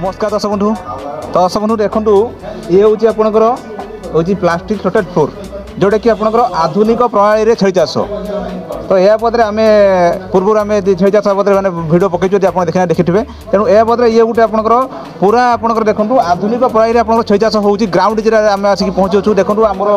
नमस्कार दर्शक बंधु तो दर्शक बंधु देखु ये हूँ आपंकर हूँ प्लास्टिक रोटेड फ्लोर जोटा कि आपंकर आधुनिक प्रणाली छेली चाष तो यह बदले आम पूर्व आम छेली चाष बदले मैंने भिड पकईचु आप देखिए तेणु यह बदले ये गोटे आपंकर पूरा आपंकर देखो आधुनिक प्रणाली आप छेली चाष हो ग्राउंड जे आम आसिक पहुँचु देखो आमर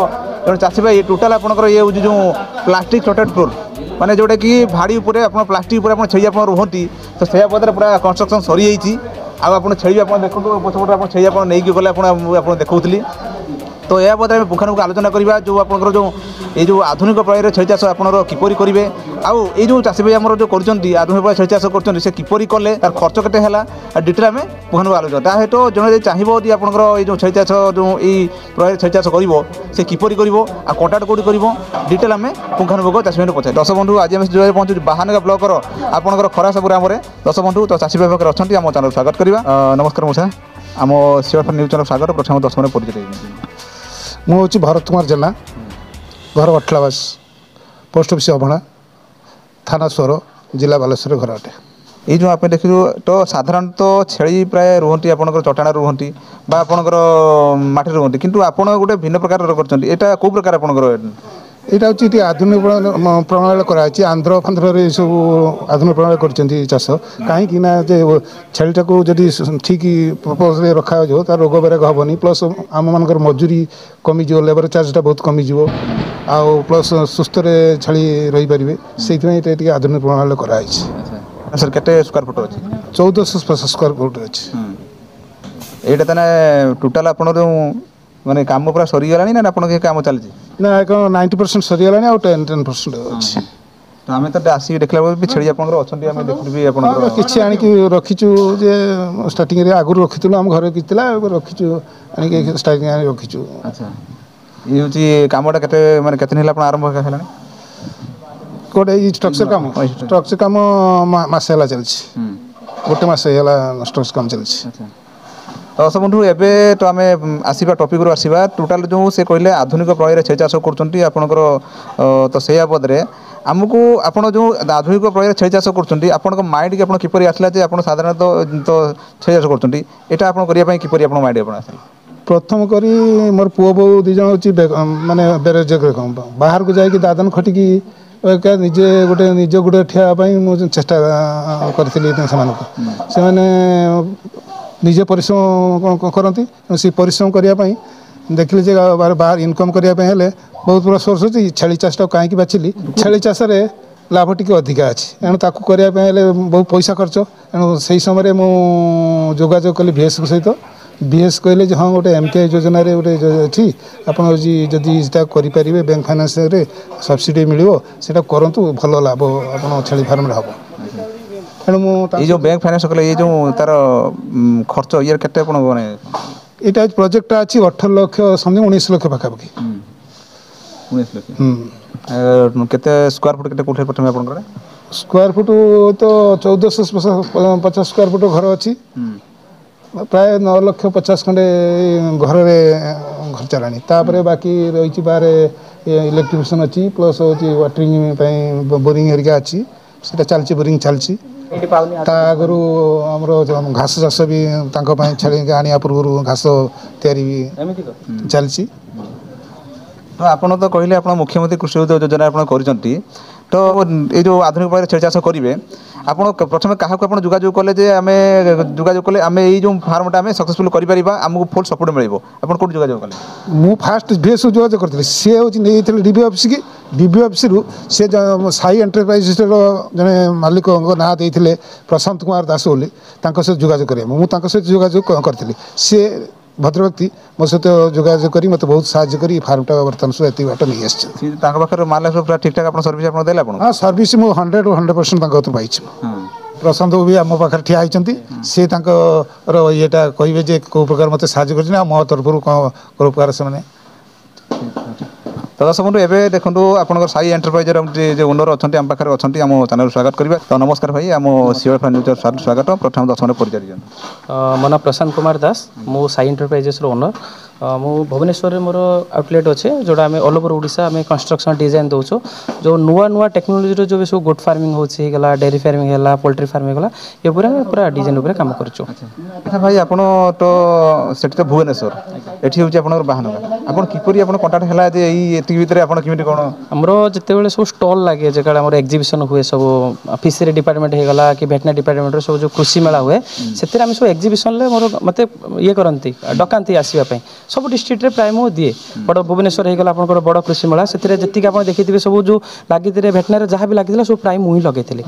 जो चाषी भाई टोटाल आपंकर ये हूँ जो प्लास्टिक रोटेड फ्लोर माने जोटा कि भाड़ी उपरे आप प्लास्टिक उपर छेली आप रुहति तो से बदले पूरा कंस्ट्रक्शन सरी जाइए आप छेली आप देखो पछपटे आप छेली आप नहीं गले आप देखी तो यह बदले पुखानुपुख आलोचना करवा जो आप ये जो आधुनिक प्रणाली छेली चाष आप किपरि करेंगे आउ ये जो चाषी भाई आम जो कर आधुनिक प्रणाली छेली चाष कर किपरि कले तार खर्च केते है डिटेल आम पुखानुपुख आलोचना ता सहित जो चाहिए आपंकर ये जो छेली चाष जो ये प्रणाली छेली चाष कर से किपरि कर कटाट कौटी कर डिटेल आम पुखानुपुख चाषी भाई पचार दर्शक बंधु आज आम जो पहुँचू बाहानगा ब्लॉकर आपंकर खरासा ग्राम दर्शक बंधु तो चाषी भाई पाखे अच्छा आम चैनल स्वागत करवा नमस्कार मौसा आम सीआर न्यूज चैनल स्वागत प्रथम दर्शक मैंने परिचय मुझे भरत कुमार जेना घर वटलावास पोस्ट ऑफिस अभणा थाना स्वर जिला बालेश्वर घर अटे ये जो आप देखिए तो साधारणतः छेली प्राय रुहति आपंकर चटाण रुहति आपंकर माटी रुहति किंतु आपण गोटे भिन्न प्रकार कर कौ प्रकार आपंकर यहाँ हूँ आधुनिक प्रणाली कराई आंध्र फांध्र सब आधुनिक प्रणाली कर चाष कहीं छेलीटा को जदि ठीक पर्पज रखा जाओ तार रोग बेराग हेनी प्लस आम मान मजूरी कमिज लेबर चार्जटा बहुत कमिज आउ प्लस सुस्थ छेली रही पारे से आधुनिक प्रणाली कराई सर केते स्क्वायर फुट अच्छी 1450 स्क्वायर फुट अच्छी यहाँ टोटाल आप माने काम पूरा सरीगला ना आप काम चलती ना 90% सरीगला आ 10% अच्छी तो आम तो आसिक देखला भी छेली आप देखी किसी आणिक रखीचु जे स्टार्टिंग आगुरी रखी आम घर कि रखीचु आणिक स्टार्टिंग रखीचु अच्छा ये हूँ कमटा के माने केतन आरंभ है गोटे स्ट्रक्चर काम मसे चलती गोटे मस स्ट्रक्चर काम चलती दर्शक बंधु एवं तो आम आसवा टॉपिक रू आसवा टोटाल जो से कहले आधुनिक प्रणाली छेली चाष करपणकर तो से बदले आमको आप जो आधुनिक प्रणाली छेली चाष कर माइंड की किपरि आसला आप साधारणतः तो छेली चाष कर किपरि माइंड आसला प्रथम करी मोर पुओ बो दिज हूँ माने बेरोजगार बाहर को जाकि दादन खटिकी निजे गोटे निज गोटे ठियापाई मुझे चेष्टा करी से निजे परिश्रम करती से परिश्रम करने देखिले जे बाहर इनकम करने बहुत बड़ा सोर्स अच्छी छेली चाषटा कहीं बाछिली छेली चाष लाभ टी अधिका अच्छी एणु ताकू करने बहुत पैसा खर्च एणु से समय मुझे जोगाजोग कली VS सहित VS कहले हाँ गोटे MKI योजना गोटे अच्छी आपड़ जदि करें बैंक फाइनान्स सब्सिडी मिलो से करूँ भल लाभ आप छेली फार्म हम ये जो बैंक फाइनेंस कले ये जो तार खर्च ये केते आपण माने एटा प्रोजेक्ट अछि 18 लाख समथिंग 19 लाख पाखापाखि 19 लाख केते स्क्वायर फुट केते कोठे प्रथम आपण करे स्क्वायर फुट तो 1450 स्क्वायर फुट घर अछि प्राय 9 लाख 50 खंडे घर रे घर चलानी तापरे बाकी रही बारे इलेक्ट्रिशियन अछि प्लस होची वाटरिंग पई बोरिंग एरिया अछि सेटा चलची बोरिंग चलची आगु आमर घास चाष भी छेली आने पूर्व घास तैयारी भी चलती तो आपड़ तो कहले आप मुख्यमंत्री कृषि उद्योग योजना आप तो ये जो आधुनिक प्रणाली छेली चाष करेंगे आप प्रथम क्या जोगाजोग कले आम जोगाजोग कले आम ये फार्मटा आम सक्सेसफुल करमको फुल सपोर्ट मिले आप कौन जोगाजोग कले मु फास्ट VS जोगाजोग करी सी हूँ नहीं DB ऑफिस की DB ऑफिस से साई एंटरप्राइज जड़े मालिक ना देते प्रशांत कुमार दास बोली सहित जोगाजोग करें मुझे जोगाजोग करी सी भद्र व्यक्ति मो सहित जोगाजोग कर मत बहुत साहय कर फार्मटा बर्तमान सब ये बाट नहीं आस माल पूरा ठीक ठाक सर्विस देला हाँ सर्विस मुझे 100% पाई प्रशांत भी आम पाखे ठिया होती सी येटा कहे कौ प्रकार मत साहय कर मो तरफ कौन प्रकार से तो दर्शक बंधु एबे देखंतु आपनकर साई एंटरप्राइज जो ओनर अच्छा आम पाखे अच्छा आम चैनल स्वागत करेंगे। तो नमस्कार भाई आम सीओएफ न्यूज स्वागत प्रथम दर्शन परिचय मो ना प्रशांत कुमार दास मो साई एंटरप्राइजेस ओनर मु भुवनेश्वर में मोर आउटलेट अच्छे जोड़ा आम ऑल ओवर ओडिशा आम कंस्ट्रक्शन डिजाइन दौचु जो नुआ नुआ टेक्नोलोजी जो भी सब गोट फार्मिंग होगा डेयरी फार्मिंग है पोल्ट्री फार्मिंग है ये पूरा डिजाइन उपर काम करूँ। अच्छा भाई आप तो सेठी तो भुवनेश्वर एठी होची आपनकर बाहन आपन किपरि आपन कांटेक्ट हला जे एति भितर आपन किमिति कोन हमरो जतेबेले सब स्टॉल लागे जे काला हमर एग्जीबिशन हुए सब फिशरी डिपार्टमेंट हे गला कि वेटनरी डिपार्टमेंट रो सब जो कृषि मेला हुए सेतिर हम सब एग्जीबिशन ले मोर मते ये करंती डकांती आसीबा पई सब डिस्ट्रिक्ट रे प्राइम दिए बड़ भुवनेश्वर हे गला आपनकर बड़ कृषि मेला सेतिर जति आपन देखिथिबे सब जो लागिथिले वेटनरी जहां भी लागिथिला सब प्राइम मुही लगेथिले।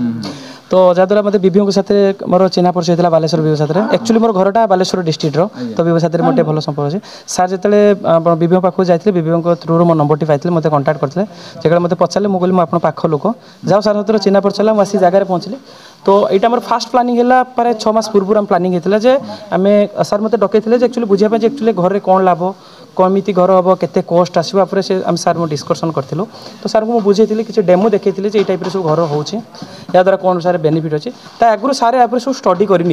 तो जहाँद्वारा मतलब विभू के साथ मोर चिन्हा परिचय होता बालेश्वर विभू साथ एक्चुअली मोर घरटा बालेश्वर डिस्ट्रिक्ट तो विभू साथ मोटे भल संपर्क अच्छे सार जो विभू पाखक जाते विभू थ्रु मो नंबर पाई मत कंटाक्ट करते जगह मत पचारे मुझे मुझे पाख लोक जाओ सार सहित चिन्हा परिचय मुझे जगह पहुँचली। तो यहाँ मोर फास्ट प्लानिंग है प्राय 6 मास पूर्व आम प्लानिंग होता आम सार मत डकई एक्चुअली बुझापी एक्चुअली घर में कौन लाभ कमिटी घर हम केते कस्ट आसो आम सार मो डिस्कसन करूँ। तो सार को मुझे किसी डेमो देखी ये टाइप सब घर होया द्वारा कौन सारे बेनिफिट अच्छे आगुरी सारे आप सब स्टडी कर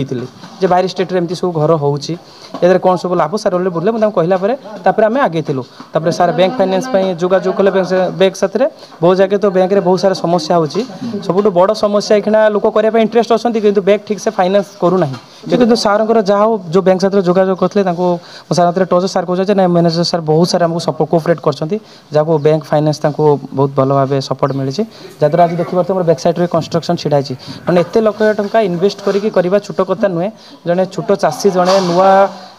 बाहर स्टेट में सब घर होद्वारा कौन सब लाभ सार बुझे मुझे कहला आम आगे थी सार बैंक फाइनेंस जोगाजोग कले बैंक साथ बहुत जगह तो बैंक में बहुत सारा समस्या होची सब बड़ समस्या ये लोक करने इंटरेस्ट अच्छा कि बैंक ठीक से फाइनेंस करूना कि सार जहाँ हो जो बैंक साथ जोगाजोग करते सार टच सार कहते ना मैनेजर सार बहुत सारा आमको सपोर्ट कोअपरेट कर बैंक फाइनेंस बहुत भल भाव सपोर्ट मिली जहाँद्वारा आज देखिए मोर बैक साइड कंस्ट्रक्शन छिड़ा मैंने एत लाख टंका इन्वेस्ट करवा छोट कथा नुहे जड़े छोट चाषी जड़े नुआ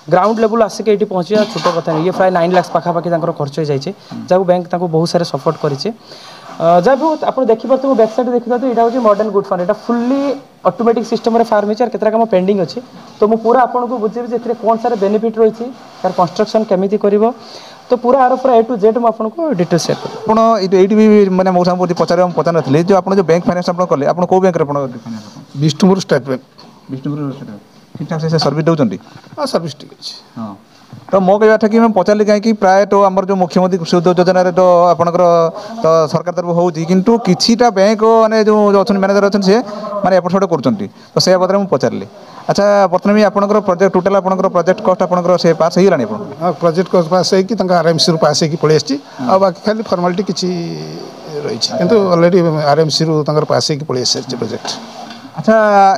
ग्राउंड लेवल आसिक ये पहुँचा छोट कथा नहीं ये प्राय 9 लाख पाखापाखि खर्च हो जाए जहाँ बैंक बहुत सारे सपोर्ट करें जहाँ भी आप देखिए बैक साइड देखिए यहाँ हूँ मॉडर्न गुड फार्म यहाँ फुल्ली ऑटोमेटिक सिस्टम फार्म है केतरा काम पेंडिंग अच्छी। तो मुझे पूरा आपको बुझेबी कौन सारे बेनिफिट रही यार कंस्ट्रक्शन केमी कर तो पूरा आर पूरा ए टू जेड मुझे डिटेल्स शेयर कर ये भी मैंने मौसा पचार पचार जो आप जो बैंक फाइनेंस कले आप कौ bank Vishnupur state bank Vishnupur ठीक ठाक से सर्विस दौरान हाँ सर्विस ठीक अच्छे। हाँ तो मो कहता कि मैं पचारि कहीं प्राय तो आम जो मुख्यमंत्री कृषि उद्योग योजना तो आपंकर तो सरकार तरफ होती किंतु किछिटा बैंक मैंने जो अच्छा मैनेजर अच्छे से मैंने एपट सेपट कर तो से बाबद मुझे पचारि। अच्छा बर्तमान आपंकर प्रोजेक्ट टोटाल आपंकर प्रोजेक्ट कस्ट आपंकर से पास हो गलानी हाँ प्रोजेक्ट कस्ट पास होगी आरएमसी पास होगी पलि आसी बाकी खाली फर्मालिटी किसी रही किंतु ऑलरेडी आरएमसी पास होगी पलि आसी प्रोजेक्ट। अच्छा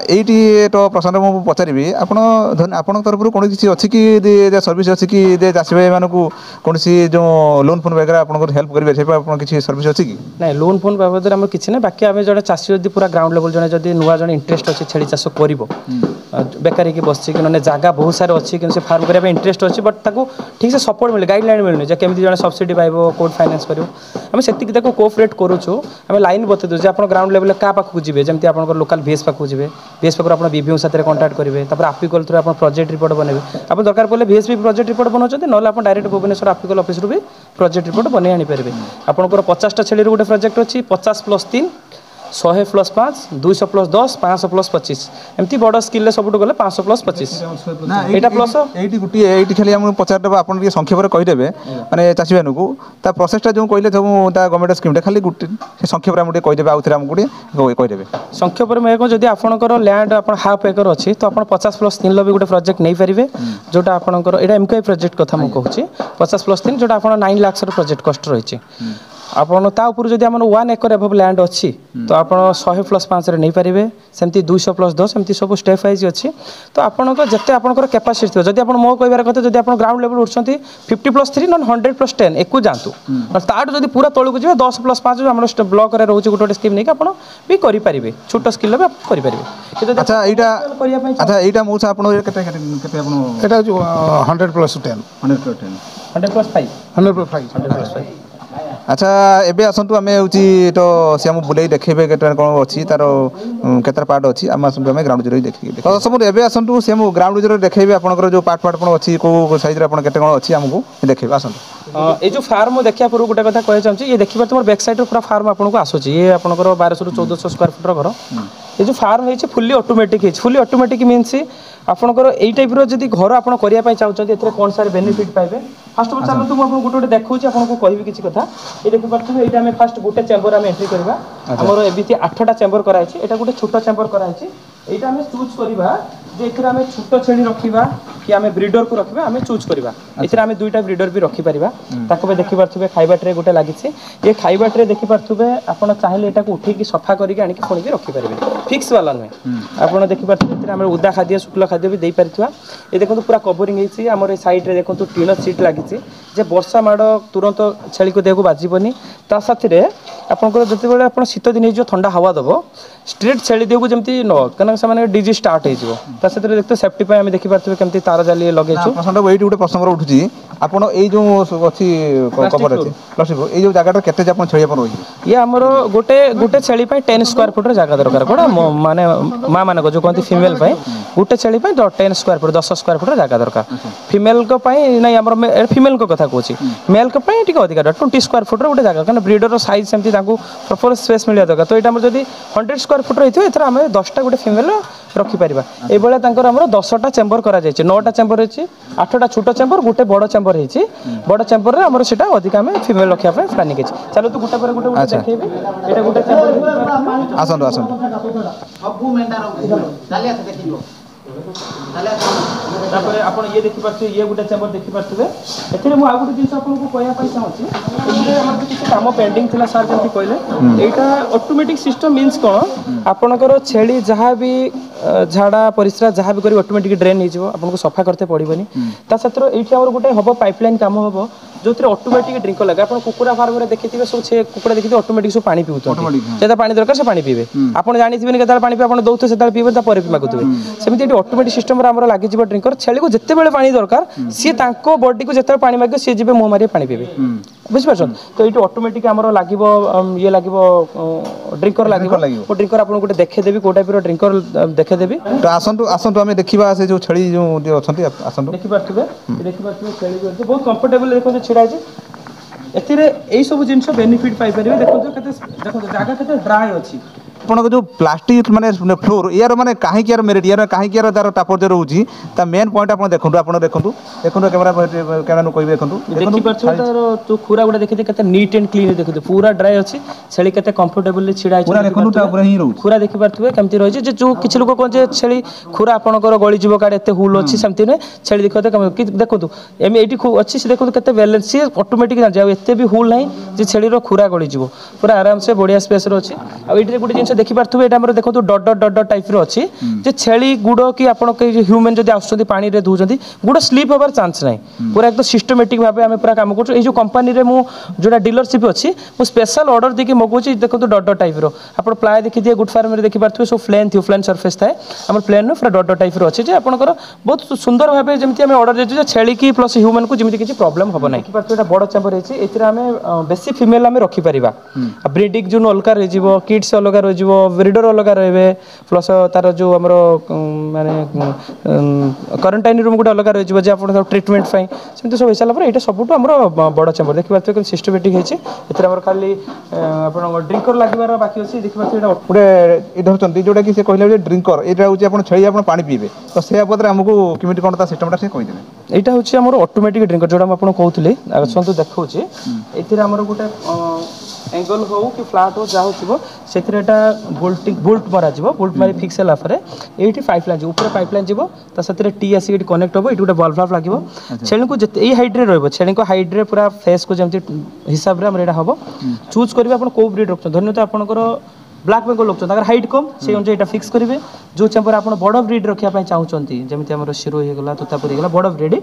ये तो प्रश्न मुझे पचारि आपण तरफ कौन किसी अच्छी कि सर्विस अच्छी कि चाषी भाई मानक कौन जो लोन फोन वगैरह आप हेल्प करेंगे किसी सर्विस अच्छी कि ना लोन फोन बाबद आम किसी ना बाकी आम जो चाषी जब पूरा ग्राउंड लेवल जड़े नुआ जो इंटरेस्ट अच्छे छेली चाष कर बेकारी की बस कि जगह बहुत सारे अच्छी कि फार्म करने इंटरेस्ट अच्छी बट ठीक से सपोर्ट मिले गाइडलाइन मिलूनी केमी जन सब्सिडी पाइब कोड फाइनेंस कर आम कोअपरेट करूँ आम लाइन बतई आप ग्राउंड लेवल क्या पाखक जी जमी आप लोकाल VS पाखक जी VS पाखर आप विभू साथ कंटाक्ट करेंगे आपिकल थ्रू आप प्रोजेक्ट रिपोर्ट बनइबे आप दरकार पड़े VS भी प्रोजेक्ट रिपोर्ट बनाते ना आप डायरेक्ट भुवनेश्वर आपिकल ऑफिस भी प्रोजेक्ट रिपोर्ट बन आनीपारे आपंकर 50टा छेली गोटे प्रोजेक्ट अच्छी 50+3 100+5 200+10 500+25 एमती बड़ स्किल सब गले 500+25 यहाँ प्लस ये गोटे ये खाली आम पचारदेव आप संक्षेप कहीदेवे मैंने चाषी भाई को प्रोसेसटा जो कहले सब गवर्नमेंट स्कीम खाली गोटे संक्षेप मुझे कहीदेवे आउ थे आमको कहीदेवे संक्षेप में कह जब आपंकर लैंड आप हाफ एकर अच्छी तो आप 50+3 भी गोटे प्रोजेक्ट नहीं पारे जोटा आपंकर यहाँ एमकेआई प्रोजेक्ट कथा मुझे 50+3 जोटा आप 9 लाख प्रोजेक्ट कस्ट रही आपड़ तापर जब आम 1 एकर एभव लैंड अच्छी तो आप 100+5 नहीं पारे सेमती 200+10 एमती सब स्टेप वाइज अच्छी तो आपंक जिते आपंकर कैपेसिटी थी जब आप मो कह कथा जब आप ग्राउंड लेवल उठुंट 50+3 न 100+10 एक जातु ताठू जब पूरा तौक जी 10+5 आम ब्लॉक रोचे गोटे गोटे स्कीम नहीं आप भी करेंगे छोट स्किल भी करेंगे। अच्छा यहाँ मौसा आप 100+5 अच्छा एबे आसतु आम हूँ तो सी आम बुले देखेबे केते कौन अच्छी तार केते पार्ट अच्छी आम आसतु आम ग्राउंड जीरो देखिए तो सब एबे आसतु सी आम ग्राउंड जीरो देखेबे आपनकर जो पार्ट पार्ट अच्छी को साइज रे आपन केते कौन अच्छी आमको देखेबे आसतु ये जो फार्म देखा पूर्व गोटे कथा कह चाहिए ये देखिए तुम बैक साइड पूरा फार्म आपको आसूँ ये आपंकर 1200 ରୁ 1400 स्क्वायर फुट घर ये जो फार्म है फुली ऑटोमेटिक है फुली ऑटोमेटिक मीन्स आपंकर यही टाइप जब घर आप करने चाहते हैं कौन सारे बेनिफिट पाइबे फास्ट ऑफ चलते मुझे गोटे देखा आपको कहबी किसी कथा ये देखिए ये आम फास्ट गोटे चेम्बर आम एंट्री करवा आमर एमती 8टा चेम्बर कराई यहाँ गोटे छोट चेम्बर कराई यहाँ आम चूज करवा जे एथरे आमे छोट छेली रखिबा कि आमे ब्रीडर को रखिबा आमे चूज करबा एथरे आमे दुईटा ब्रीडर भी रखि परिबा ताको बे देखि परथुबे खाइबा ट्रे गोटे लागिছে ये खाइबा ट्रे देखि परथुबे आपण चाहिले एटा को उठे की सफा करी के आनी के फोन के रखि परिबे फिक्स वाला नै आपण देखि परथुबे एथरे आमे उदा खाद्य शुक्ला खाद्य भी देई परथुवा ये देखंतु पूरा कवरिंग हेछि हमर साइड रे देखंतु टीन सीट लागिছে जे वर्षा माड तुरंत छेली को देहको बाजिबनी ता साथी रे आपनकर जते बेले आपण शीत दिन जो ठंडा हवा दबो स्ट्रेट छेली देहको जेमति न कना सामाने डिजीज स्टार्ट हे जिवो ता साथी देखते सेफ्टी पे आमे देखि परथुबे केमति तार जाली लगेछु प्रश्न वेट गोटे प्रश्न उठुची आपण एई जो अछि कवर अछि प्लास्टिक एई जो जगह केते जे आपण छेली आपण रही ये हमरो गोटे गोटे छेली पे 10 स्क्वायर फुट रे जगह दरकार कोडा माने मा माने को जो कहती फीमेल पे गोटे छेली पे 10 स्क्वायर फुट 10 स्क्वायर फुट रे जगह दरकार फीमेल को पे नै हमरो फीमेल को कथा कहूची मेल को पे टिक अधिक 20 स्क्वायर फुट रे गोटे जगह कारण ब्रीडर साइज सेमती ताकू प्रॉपर स्पेस मिलिया दरकार तो एटा हमर जदी 100 स्क्वायर फुट रहितो एथरा हम 10टा गोटे फीमेल रखि परिबा ए बेला तांकर हमर 10टा चेम्बर करा जायछि 9टा चेम्बर अछि 8टा छोट चेम्बर गोटे बड़ चेम्बर हेछि बड़ चेम्बर रे हमर सेटा अधिक हम फीमेल रखिया पे प्लानिंग अछि चलो तू गोटे पर गोटे देखेबे एटा गोटे चेम्बर आसंतु आसंतु अबु मेंढा रखिलो चाली आसे देखिलो तापर आपण ये देखि परथे ये गोटे चेम्बर देखि परथे एथरे मु आ गोटे जिंस आपन को कहया पई चाहछि एथरे हमर किछि काम पेंडिंग थिला सर जेंति कहले एटा ऑटोमेटिक सिस्टम मींस कोन आपनकर छेली जहा भी झाड़ा परिस्रा जहा भी करी ऑटोमेटिक ड्रेन हे जिवो आपन को सफा करते पड़िबनी ता सत्र एठी हमर गोटे हबो पाइपलाइन काम हबो जोथरे ऑटोमेटिक ड्रिंकर लगा अपन कुकुरा फार्म रे देखिथिबे सब छे कुकुरा देखिथिबे ऑटोमेटिक सब पानी पिउतो जेता पानी दरकार से पानी पीबे आपण जानिथिबे केता पानी पी आपण दउतो सेता पीबे ता परे मागुतबे सेमिति एठी ऑटोमेटिक सिस्टम रे हमर लागि जिवो ड्रिंकर छेली को जत्ते बेले पानी दरकार सी तांको बॉडी को जत्ते पानी मागे सी जिबे मुह मारी पानी पीबे बुझ परछन तो एठी ऑटोमेटिक हमर लागिवो ये लागिवो ड्रिंकर लागिवो ओ ड्रिंकर आपण गोटे देखे देबी को टाइप रो ड्रिंकर देखे देबी तो आसंतु आसंतु हमें देखिबा से जो छेली जो अछंती आसंतु देखि परथुबे छेली जो बहुत कंफर्टेबल देखो छिड़ा जे एथिरे एई सब जिंस बेनिफिट पाई परिबे देखो जागा केते ड्राई अछि आपन जो प्लास्टिक माने फ्लोर यार माने काहे के यार मेरिट यार काहे के यार दार तापर रहउची ता मेन पॉइंट आपन देखंतु कैमरा नु कहबे देखि परछु तार तो खुरा गुडा देखि केते नीट एंड क्लीन देखि पूरा ड्राई अछि छेली केते कंफर्टेबली छिड़ा अछि पूरा देखंतु ता ऊपर ही रहउ खुरा देखि परथुबे केमति रहै जे जो किछ लोक कोन जे छेली खुरा आपनकर गळी जीव काडे एते हुल अछि सेमति ने छेली देखंतु एमे एठी अछि से देखंतु केते बैलेंस से ऑटोमेटिक ना जाउ एते भी हुल नै जे छेली रो खुरा गळी जीव पूरा आराम से बढ़िया स्पेस रो अछि आ एठी गुडी जिंस देखि परथुबे एटा हमर देखंतु dot dot dot dot type रो अछि जे छेली गुडो की आपण के ह्यूमन जदी आउछथि पानी रे धुजथि गुडो स्लीप होबार चांस नै पूरा एकदम सिस्टमैटिक भाबे हमें पूरा काम करछु ए जो कंपनी रे मु जोडा डीलरशिप अछि मु स्पेशल ऑर्डर देकी मगोछि देखंतु डॉट डॉट टाइप रो आपण प्लाय देखि दिए गुड फार्म रे देखि परथुबे सो फ्लेन सरफेस थाए हमर प्लेन नो पूरा डॉट डॉट टाइप रो अछि जे आपनकर बहुत सुंदर भाबे जेमति हमें ऑर्डर देछु जे छेली की प्लस ह्यूमन को जेमति किछि प्रॉब्लम होबो नै कि परथु एटा बड़ चेम्बर अछि एथिरा हमें बेसी फीमेल हमें रखि परिबा ब्रीडिंग जो अलगा रहि जिवो किड्स अलगा रहि जिवो ब्रीडर अलगा रहबे प्लस तार जो हमरो माने क्वारंटाइन रूम गुड अलगा रहि जिवो जे आपण ट्रीटमेंट फाइ सेमति सब हिसाब पर एटा सबटु हमरो बड़ चेम्बर देखि परथु कि सिस्टमैटिक हेछि एथिरा हमर खाली आपण ड्रिंकर लागिबार बाकी अछि देखि परथु एटा गुडे इधर चंती जोडा कि से कहले जे ड्रिंकर एटा होची आपण छेली आपण पानी पीबे तो से पदरे हमकु किमिति कोन ता सिस्टमटा से कहि देबे एटा होची हमर ऑटोमेटिक ड्रिंकर जोडा हम आपण कहउथिले आसंतु देखौची एथिरा हमर गुटे एंगल हो कि फ्लैट हो जा होथिबो सेथिरे एटा बोल्ट मारा जिवो बोल्ट मारी फिक्स होला परे एठी पाइपलाइन जे ऊपर पाइपलाइन जिवो त सेथिरे टी आसी एठी कनेक्ट होबो एठी गुटे बल्ब फ्लैप लागिवो छेली को जते ए हाइट रे रहबो छेली को हाइट रे पूरा फेस को जेमति हिसाब रे हमर एटा होबो चूज करबे आपण को ब्रीड रखछ धन्यता आपनकर ब्लैक बेंगल लोक ताकर हाइट कम से अनुसार एटा फिक्स करिवे जो चेम्बर आपण बड़ ब्रीड रखिया पय चाहउचंती जेमिति हमर शिरो हे गला तोतापुरी गला बड़ ब्रीड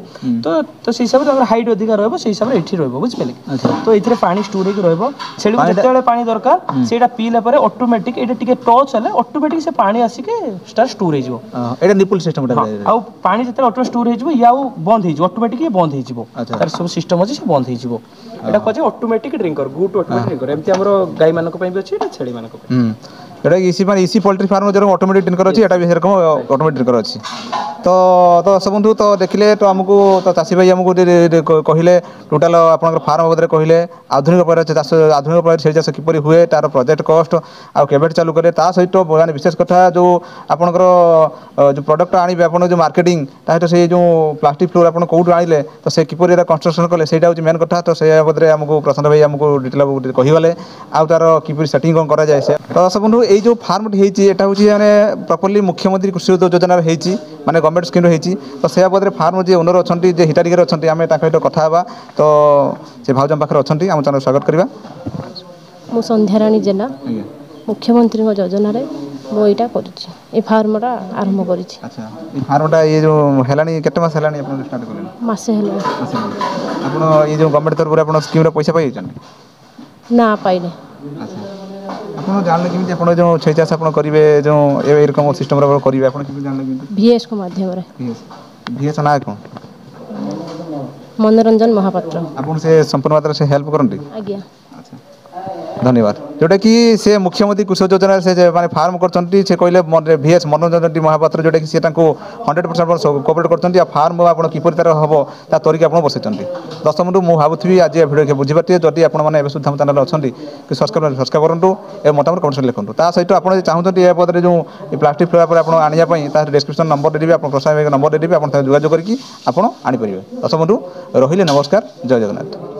तो से हिसाब से हाइट अधिक रहबो से हिसाब रे एठी रहबो बुझ पेले तो एथिरे पानी स्टोर हे रहबो छेली को जते बेले पानी दरकार सेटा पीला परे ऑटोमेटिक एटा टिके टच हले ऑटोमेटिक से पानी आसी के स्टोर हे जिवो एटा निपुल सिस्टम टा आ पानी जते ऑटो स्टोर हे जिवो या बंद हे जिवो ऑटोमेटिक बंद हे जिवो तार सब सिस्टम अछि से बंद हे जिवो एटा कजे automatic drinker good automatic drinker एमति हमरो गाय मानक पय भी अछि एटा छेली मानक पय जोटा कि इसी माने इसी पोल्ट्री फार्म जो ऑटोमेटिक टिनकर अच्छी एटा भी सेरकम ऑटोमेटिक टिनकर अच्छी तो सब बंधु तो देखिले तो आमको तो चाषी भाई आमको कहले टोटाल आपंकर फार्म बदले कहले आधुनिक प्रकार चाष आधुनिक प्रकार छेଳି चाष किपरि हुए तार प्रोजेक्ट कस्ट आ केबेट चालू करे ता सहित माने विशेष कथा जो आपंकर जो प्रोडक्ट आनिबे आपन जो मार्केटिंग ताहित से जो प्लास्टिक फ्लोर आपन कोउट आनिले तो से किपरि एरा कंस्ट्रक्शन कले सेटा होची मेन कथा तो से बदले आमको प्रशांत भाई आमको डिटेल कहिगले आ तार किपरि सेटिंग कोन करा जाय से तो सब बंधु এই যে ফার্মটি হয়েছি এটা হচ্ছে মানে প্রপরলি মুখ্যমন্ত্রী কৃষি যোজনার হয়েছি মানে গভর্নমেন্ট স্কিম্রে হয়েছি তো সে বাবদে ফার্ম যে ওনর অনেক যে হিতাধিকারী অনেক আমি তার সহ কথা হওয়া তো সে ভাউজ পাখে অনেক আমি তাদের স্বাগত করা ମୁଁ ସନ୍ଧ୍ୟାରାଣୀ ଜେନା ମୁଖ୍ୟମନ୍ତ୍ରୀଙ୍କ ଯୋଜନାରେ ମୁଁ ଏଇଟା କରୁଛି ଏ ଫାର୍ମଟା ଆରମ୍ଭ କରିଛି। আচ্ছা এই ফার্মটা এই যে হেলানি কেতে মাস হেলানি আপনি স্টার্ট করেন? ମାସେ ହେଲାଣି। ଆପଣ এই যে গভর্নমেন্ট তরফରୁ ଆପଣ স্কিম্রে পয়সা পাইছেন? ନା ପାଇନି। আচ্ছা ଆପଣ ଜାଣିଲେ କେମିତି ଆପଣ ଯେଉଁ ଛେଳି ଚାଷ ଆପଣ କରିବେ ଯେଉଁ ଏରକମ ସିଷ୍ଟମରେ ଆପଣ କରିବେ ଆପଣ କେମିତି ଜାଣିଲେ କେମିତି? ଭିଏସ୍ଙ୍କ ମାଧ୍ୟମରେ। ଭିଏସ୍ ନା କ'ଣ? ମନୋରଞ୍ଜନ ମହାପାତ୍ର। ଆପଣ ସେ ସମ୍ପୂର୍ଣ୍ଣ ମାତ୍ରାରେ ସେ ହେଲ୍ପ କରନ୍ତି? ଆଜ୍ଞା। ଆଚ୍ଛା धन्यवाद जोटा कि से मुख्यमंत्री कृषि योजना से माने फार्म करछंती से कहले VS मनोरंजन महापात्र जोटा कि से 100% कोऑपरेट करछंती आ फार्म आपण किपर तार हबो ता तरीके आपण बसैछंती दस मिनिट मु भाबुथि आज वीडियो के बुझी पाते जदि आपण माने एबे सुद्धा चैनल अछंती कि सब्सक्राइब करंतु ए मोटामोट कमेंट लिखंतु ता सहित आपण जे चाहउछंती ए पदरे जो प्लास्टिक फ्लोर पर आपण आनिया पई ता डिस्क्रिप्शन नंबर देबी आपण प्रसाद नंबर देबी आपण जोगाजोग करके आपण आनी परिबे दस मिनिट रहिले नमस्कार जय जगन्नाथ।